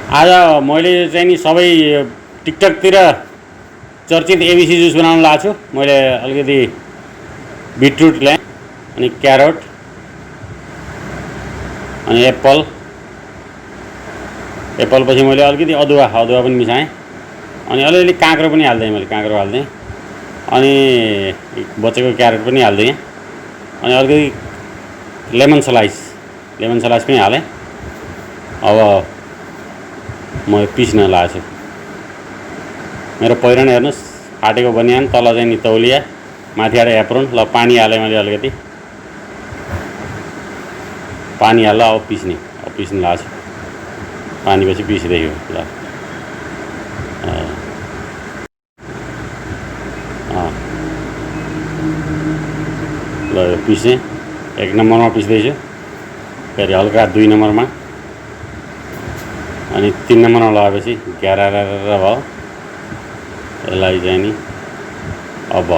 आज मैले चाहिँ नि सबै टिकटकतिर चर्चित एबिसी जुस बनाउन लगाएको छु। मैले अलिकति बिटरुट ल्याएँ, अनि क्यारोट, अनि एप्पल पछि मैले अलिकति अदुवा पनि मिसाएँ, अनि अलिअलि काँक्रो पनि हाल्दिएँ। मैले काँक्रो हाल्दिएँ, अनि बचेको क्यारोट पनि हाल्दिएँ, अनि अलिकति लेमन स्लाइस पनि हालेँ। अब म पिस्न लागेको छु। मेरो पहिरन हेर्नुहोस्, फाटेको बनियान, तल चाहिँ नि तौलिया, माथिबाट एप्रोन। ल पानी हालेँ मैले, अलिकति पानी हाल्दा अब पिस्न लागेको छु। पानी पछि पिसिदियो। ल यो पिसेँ, 1 नम्बरमा पिस्दैछु, फेरि हल्का 2 नम्बरमा, अनि 3 नम्बरमा लगाएपछि ग्यारार भयो। यसलाई चाहिँ नि अब